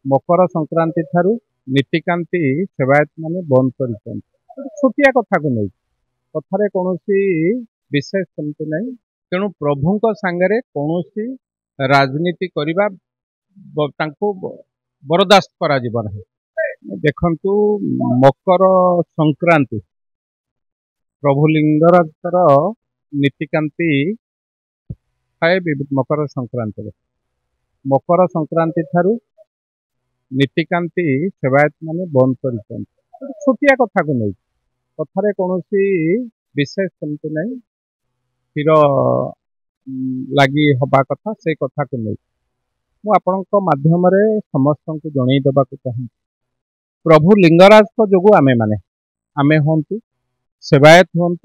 मकर संक्रांति ठारू नीतिकांति सेवायत माने बंद कर छोटिया कथा को नहीं कथार कौन विशेष सेमती नहीं तेणु प्रभु सांगे कौन राजनीति करने बरदास्त करा देखंतु मकर संक्रांति प्रभु लिंगराजर नीतिकांति थाए मकर संक्रांति ठारू नीतिकांति सेवायत माने बंद कर छोटिया कथा को नहीं कथार कौन विशेष सेमती नहीं स्थिर लगी हवा कथा से कथा को नहीं मु आपणक माध्यम समस्त को जनई देवा चाहूँ प्रभु लिंगराज को जो आमे माने आमे हूँ सेवायत हूँ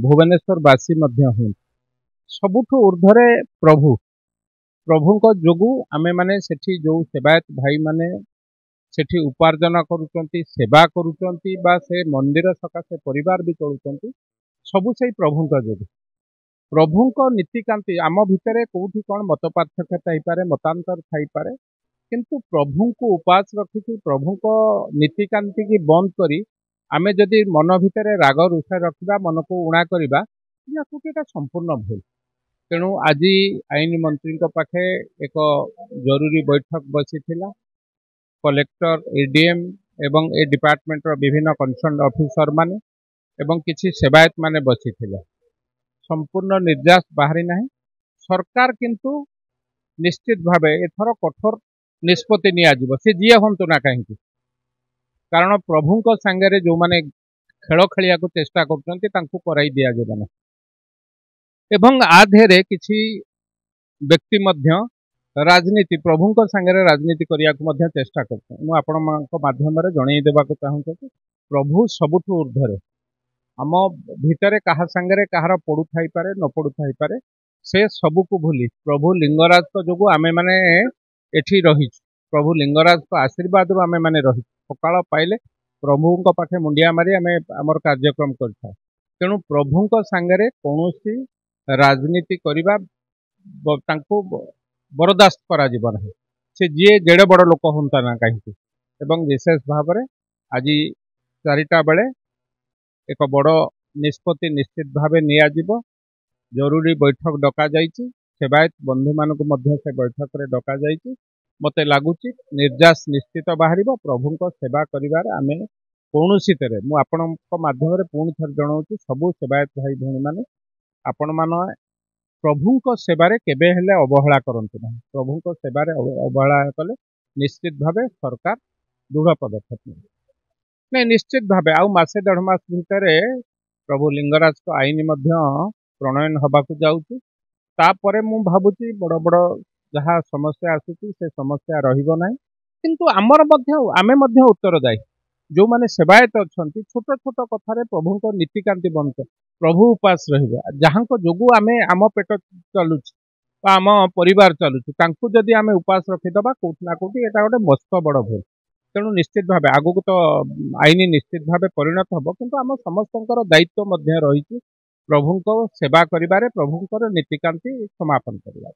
भुवनेश्वरवासी हूँ सबुठु ऊर्धरे प्रभु प्रभु जोगु आमे माने सेठी जो सेवायत भाई माने सेठी उपार्जन करुचंती सेवा करुचंती बा से मंदिर सकाशे परिवार भी चलुचंती सबु से प्रभु जोगु प्रभु नीतिकांति आम भितर कौटी कौन मत पार्थक्यता पारे मतांतर थाई पारे किंतु प्रभु को उपास रखी प्रभु नीतिकांति की बंद करी आमे जदि मन भितर राग रुषा रखा मन को उणा करवा संपूर्ण भूल तेणु आज आईन मंत्री पाखे एक जरूरी बैठक बसी कलेक्टर एडीएम एवं ए डिपार्टमेंट विभिन्न कंसर्न ऑफिसर माने एवं किसी सेवायत माने बसी संपूर्ण निर्यास बाहरी ना सरकार किंतु निश्चित भावे एथर कठोर निष्पत्ति नियाजिब से जी हूँ ना कहीं कारण प्रभु सांगे जो माने खेल खेलिया को चेष्टा कराई दि जाए एवं आधेरे किसी व्यक्ति मध्य राजनीति प्रभु सांगे राजनीति करने को चेष्टा करध्यम जनई देवा चाहूँ प्रभु सबुठु ऊर्धरे आम भितर कहा सांगे कहार पड़ू थाई पारे न पड़ू थाई पारे से सबू को भूली प्रभु लिंगराज को जो आमे माने एठी रही प्रभु लिंगराज को आशीर्वाद रू आमे माने रही सकाळ पाइले प्रभु पाखे मुंडिया मारी आमे आमर कार्यक्रम करता तेणु प्रभु सांगे कौन राजनीति करवा बरदास्त करा से जी जेड़े बड़ लोक हूँ ना कहीं एवं विशेष भाव में आज 4टा बेले एक बड़ निष्पत्ति निश्चित भाव नियाजिब जरूरी बैठक डका जाइछि सेवायत बंधु मानक मध्य से बैठक रे डका जाइछि मते लागुछि निर्यास निश्चित बाहर प्रभु सेवा करिवार आमे कौनसी तेरे मु आपणक माध्यम पुणी थर जनाऊँ सबू सेवायत भाई भौणी माने आपण मान प्रभु सेवारे केबे हेले अवहेला करंतु ना प्रभु सेवारे अवहेला कले निश्चित भावे सरकार दृढ़ पदक्षेप नहीं निश्चित भावे आउ मासे 1.5 मास भितर प्रभु लिंगराज को आईन प्रणयन हवाक जाऊँगी तापर मु भावुची बड़ बड़ जहाँ समस्या आसूची से समस्या रहिबो नाही किंतु आमर आमे उत्तरदायी जो माने सेवायत अच्छा छोट छोट कथार प्रभु नीतिकांति बंद प्रभु उपास रहिबा जहाँ जोगु आमे आम पेट चलुची आम परिवार चलुची जदि आमे उपास रखीदबा कोठी ना कोठी एटा गोटे मस्त बड़ भूल तेणु निश्चित भाव आगु तो आईन निश्चित भाव परिणत हम किंतु आम समस्त दायित्व रही प्रभु सेवा करिबारे प्रभुंकर नीतिकांति समापन करिबारे।